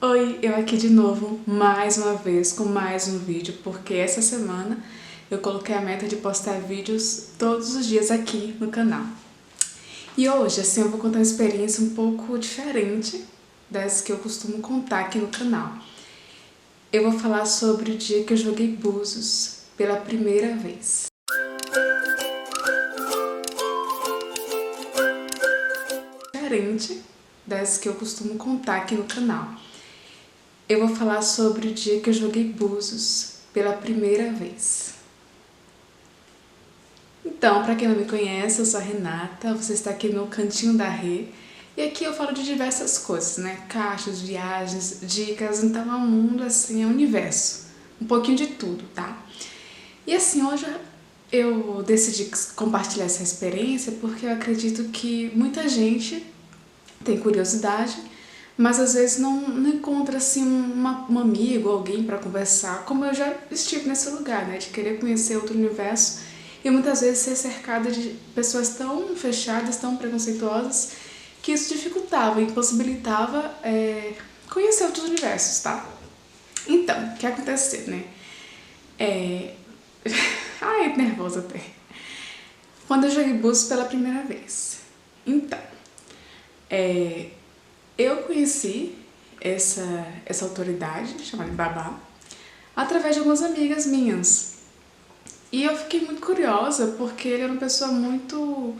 Oi, eu aqui de novo, mais uma vez, com mais um vídeo, porque essa semana eu coloquei a meta de postar vídeos todos os dias aqui no canal. E hoje, assim, eu vou contar uma experiência um pouco diferente das que eu costumo contar aqui no canal. Eu vou falar sobre o dia que eu joguei búzios pela primeira vez. Diferente das que eu costumo contar aqui no canal. Eu vou falar sobre o dia que eu joguei búzios pela primeira vez. Então, para quem não me conhece, eu sou a Renata, você está aqui no Cantinho da Rê, e aqui eu falo de diversas coisas, né? Caixas, viagens, dicas, então é um mundo assim, é um universo, um pouquinho de tudo, tá? E assim, hoje eu decidi compartilhar essa experiência porque eu acredito que muita gente tem curiosidade, mas às vezes não encontra assim um amigo, alguém para conversar, como eu já estive nesse lugar, né, de querer conhecer outro universo e muitas vezes ser cercada de pessoas tão fechadas, tão preconceituosas, que isso dificultava, impossibilitava conhecer outros universos, tá? Então, o que aconteceu, né? Ai, nervosa até. Quando eu joguei búzios pela primeira vez. Então, eu conheci essa autoridade, chamada Babá, através de algumas amigas minhas. E eu fiquei muito curiosa, porque ele era uma pessoa muito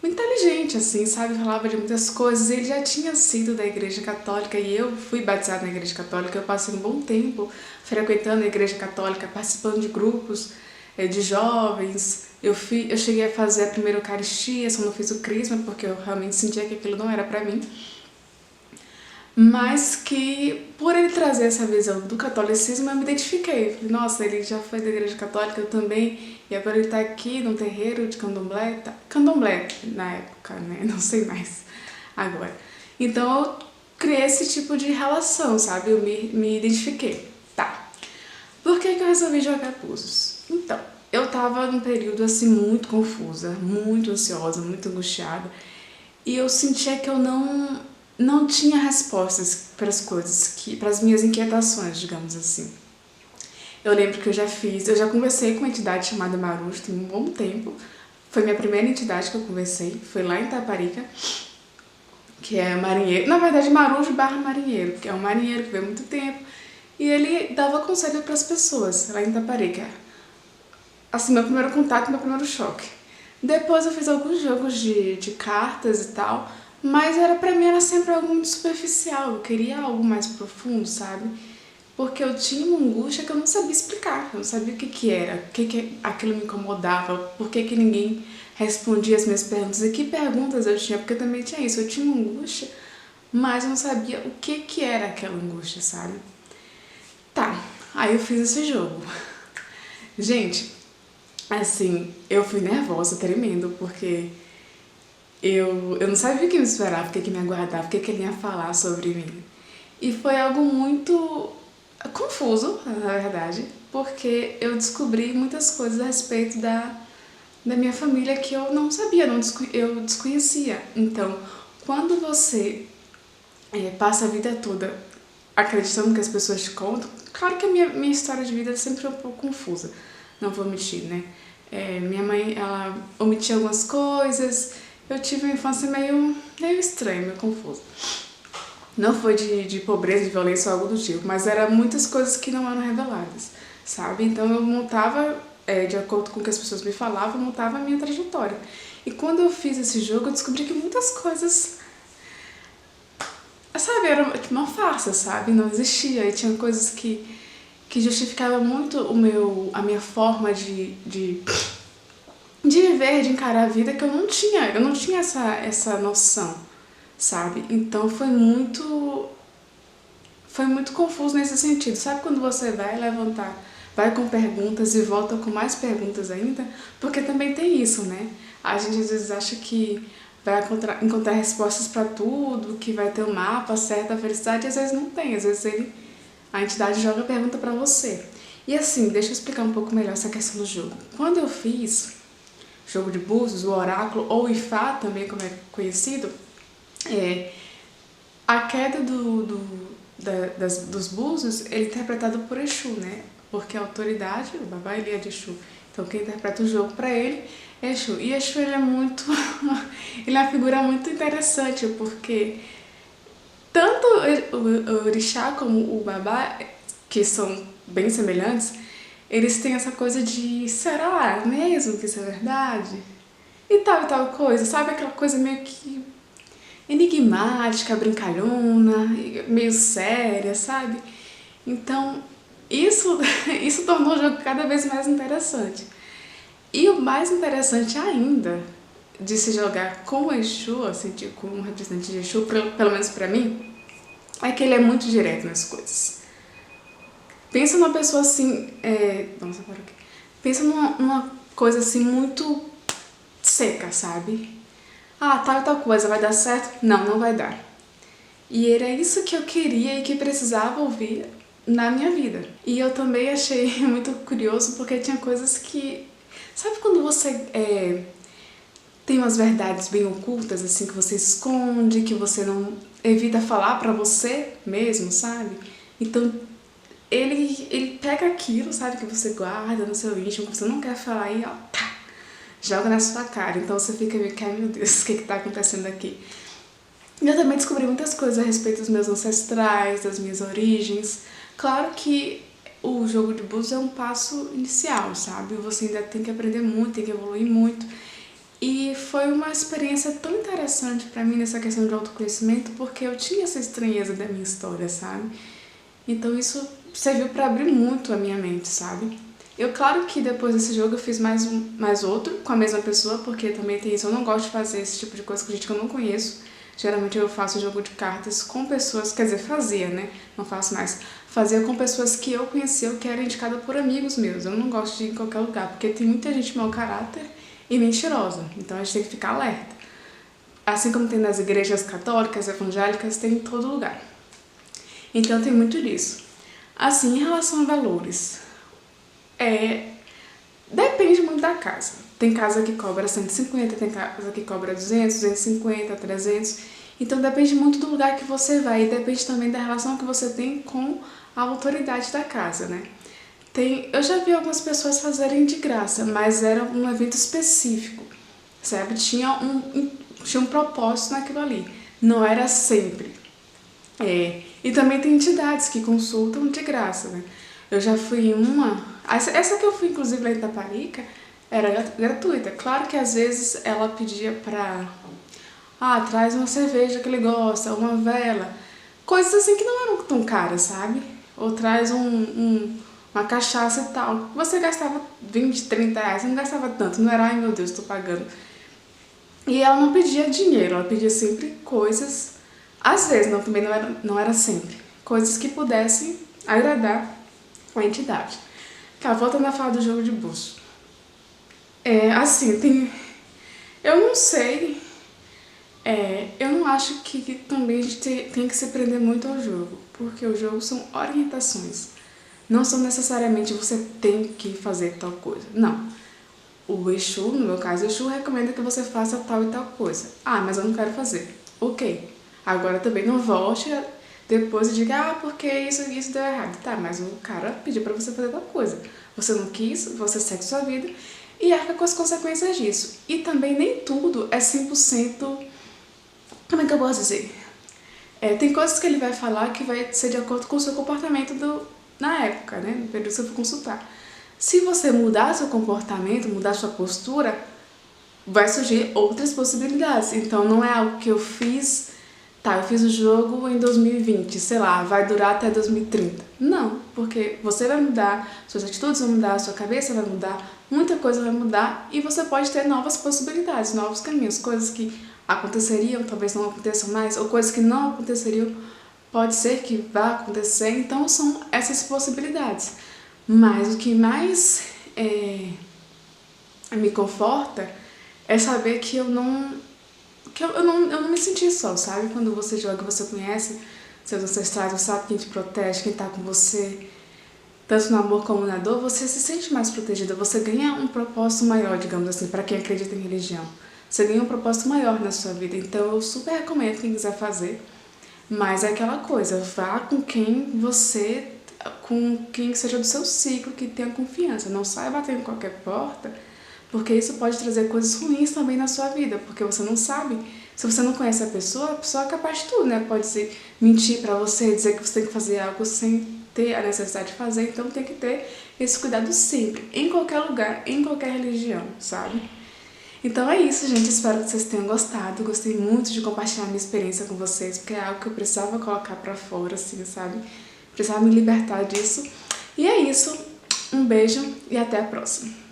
inteligente, assim, sabe? Falava de muitas coisas. Ele já tinha sido da Igreja Católica e eu fui batizada na Igreja Católica. Eu passei um bom tempo frequentando a Igreja Católica, participando de grupos de jovens. Eu cheguei a fazer a primeira Eucaristia, só não fiz o Crisma, porque eu realmente sentia que aquilo não era pra mim. Mas que, por ele trazer essa visão do catolicismo, eu me identifiquei. Falei, nossa, ele já foi da Igreja Católica, eu também, e agora ele tá aqui no terreiro de candomblé, candomblé na época, né, não sei mais agora. Então eu criei esse tipo de relação, sabe, eu me identifiquei. Tá, por que eu resolvi jogar búzios? Então, eu tava num período assim muito confusa, muito ansiosa, muito angustiada, e eu sentia que eu não tinha respostas para as coisas, para as minhas inquietações, digamos assim. Eu lembro que eu já conversei com uma entidade chamada Marujo, tem um bom tempo. Foi minha primeira entidade que eu conversei, foi lá em Itaparica, que é marinheiro. Na verdade, Marujo / marinheiro, que é um marinheiro que veio há muito tempo. E ele dava conselho para as pessoas lá em Itaparica. Assim, meu primeiro contato, meu primeiro choque. Depois eu fiz alguns jogos de cartas e tal, mas pra mim era sempre algo muito superficial, eu queria algo mais profundo, sabe? Porque eu tinha uma angústia que eu não sabia explicar, eu não sabia o que era, que aquilo me incomodava, por que ninguém respondia as minhas perguntas e que perguntas eu tinha, porque eu também tinha isso, eu tinha uma angústia, mas eu não sabia o que era aquela angústia, sabe? Tá, aí eu fiz esse jogo. Gente, assim, eu fui nervosa, tremendo, porque eu não sabia o que me esperava, o que me aguardava, o que ele ia falar sobre mim. E foi algo muito confuso, na verdade, porque eu descobri muitas coisas a respeito da minha família que eu não sabia, eu desconhecia. Então, quando você passa a vida toda acreditando que as pessoas te contam, claro que a minha história de vida sempre foi um pouco confusa, não vou mentir, né? Minha mãe, ela omitia algumas coisas, eu tive uma infância meio estranha, meio confusa. Não foi de pobreza, de violência ou algo do tipo, mas eram muitas coisas que não eram reveladas, sabe? Então eu montava, de acordo com o que as pessoas me falavam, eu montava a minha trajetória. E quando eu fiz esse jogo, eu descobri que muitas coisas, sabe, era tipo uma farsa, sabe? Não existia, e tinha coisas que justificavam muito a minha forma de viver, de encarar a vida, que eu não tinha essa noção, sabe? Então foi muito confuso nesse sentido. Sabe quando você vai com perguntas e volta com mais perguntas ainda? Porque também tem isso, né? A gente às vezes acha que vai encontrar respostas para tudo, que vai ter um mapa certo da felicidade, e às vezes não tem, às vezes a entidade joga a pergunta para você. E assim, deixa eu explicar um pouco melhor essa questão do jogo. Quando eu fiz jogo de búzios, o oráculo, ou Ifá também, como é conhecido, a queda dos búzios, ele é interpretado por Exu, né? Porque a autoridade, o babá, ele é de Exu. Então quem interpreta o jogo pra ele é Exu. E Exu, ele é muito... ele é uma figura muito interessante, porque tanto o orixá como o babá, que são bem semelhantes, eles têm essa coisa de, será mesmo que isso é verdade? E tal coisa, sabe? Aquela coisa meio que enigmática, brincalhona, meio séria, sabe? Então, isso tornou o jogo cada vez mais interessante. E o mais interessante ainda de se jogar com o Exu, assim, com um representante de Exu, pelo menos pra mim, é que ele é muito direto nas coisas. Pensa numa pessoa assim, vamos separar aqui. Pensa numa coisa assim muito seca, sabe? Ah, tal coisa, vai dar certo? Não, não vai dar. E era isso que eu queria e que precisava ouvir na minha vida. E eu também achei muito curioso porque tinha coisas que... Sabe quando você tem umas verdades bem ocultas, assim, que você esconde, que você não evita falar pra você mesmo, sabe? Então, ele pega aquilo, sabe, que você guarda no seu íntimo, que você não quer falar e, ó, tá, joga na sua cara. Então você fica meio que, ai meu Deus, o que tá acontecendo aqui? E eu também descobri muitas coisas a respeito dos meus ancestrais, das minhas origens. Claro que o jogo de búzios é um passo inicial, sabe? Você ainda tem que aprender muito, tem que evoluir muito. E foi uma experiência tão interessante pra mim nessa questão de autoconhecimento, porque eu tinha essa estranheza da minha história, sabe? Então isso serviu pra abrir muito a minha mente, sabe? Claro que depois desse jogo eu fiz mais outro com a mesma pessoa, porque também tem isso, eu não gosto de fazer esse tipo de coisa com gente que eu não conheço. Geralmente eu faço jogo de cartas com pessoas, quer dizer, fazia, né? Não faço mais. Fazia com pessoas que eu conhecia ou que era indicada por amigos meus. Eu não gosto de ir em qualquer lugar, porque tem muita gente mau caráter e mentirosa. Então a gente tem que ficar alerta. Assim como tem nas igrejas católicas, evangélicas, tem em todo lugar. Então tem muito disso. Assim, em relação a valores, depende muito da casa. Tem casa que cobra 150, tem casa que cobra 200, 250, 300. Então depende muito do lugar que você vai e depende também da relação que você tem com a autoridade da casa, né? Eu já vi algumas pessoas fazerem de graça, mas era um evento específico, sabe? Tinha um propósito naquilo ali, não era sempre. E também tem entidades que consultam de graça, né? Eu já fui em essa que eu fui inclusive lá em Itaparica, era gratuita. Claro que às vezes ela pedia pra... traz uma cerveja que ele gosta, uma vela. Coisas assim que não eram tão caras, sabe? Ou traz uma cachaça e tal. Você gastava 20, 30 reais, você não gastava tanto. Não era, ai meu Deus, tô pagando. E ela não pedia dinheiro, ela pedia sempre coisas... Às vezes, também não era sempre. Coisas que pudessem agradar a entidade. Tá, voltando a falar do jogo de búzios. Assim, eu não sei, eu não acho que também a gente tem que se prender muito ao jogo, porque o jogo são orientações, não são necessariamente você tem que fazer tal coisa, não. O Exu, no meu caso, o Exu recomenda que você faça tal e tal coisa. Mas eu não quero fazer. Ok. Agora também não volte depois e diga, porque isso deu errado. Tá, mas o cara pediu pra você fazer tal coisa. Você não quis, você segue sua vida e arca com as consequências disso. E também nem tudo é 100%... Como é que eu posso dizer? Tem coisas que ele vai falar que vai ser de acordo com o seu comportamento na época, né? No período que você for consultar. Se você mudar seu comportamento, mudar sua postura, vai surgir outras possibilidades. Então não é algo que eu fiz... Tá, eu fiz o jogo em 2020, sei lá, vai durar até 2030. Não, porque você vai mudar, suas atitudes vão mudar, sua cabeça vai mudar, muita coisa vai mudar e você pode ter novas possibilidades, novos caminhos, coisas que aconteceriam, talvez não aconteçam mais, ou coisas que não aconteceriam, pode ser que vá acontecer, então são essas possibilidades. Mas o que mais me conforta é saber que eu não me senti só, sabe? Quando você joga, você conhece seus ancestrais, você sabe quem te protege, quem tá com você, tanto no amor como na dor, você se sente mais protegida, você ganha um propósito maior, digamos assim, pra quem acredita em religião. Você ganha um propósito maior na sua vida, então eu super recomendo quem quiser fazer. Mas é aquela coisa, vá com quem seja do seu ciclo, que tenha confiança. Não saia batendo em qualquer porta, porque isso pode trazer coisas ruins também na sua vida, porque você não sabe. Se você não conhece a pessoa é capaz de tudo, né? Pode mentir pra você, dizer que você tem que fazer algo sem ter a necessidade de fazer, então tem que ter esse cuidado sempre, em qualquer lugar, em qualquer religião, sabe? Então é isso, gente. Espero que vocês tenham gostado. Gostei muito de compartilhar minha experiência com vocês, porque é algo que eu precisava colocar pra fora, assim, sabe? Precisava me libertar disso. E é isso. Um beijo e até a próxima.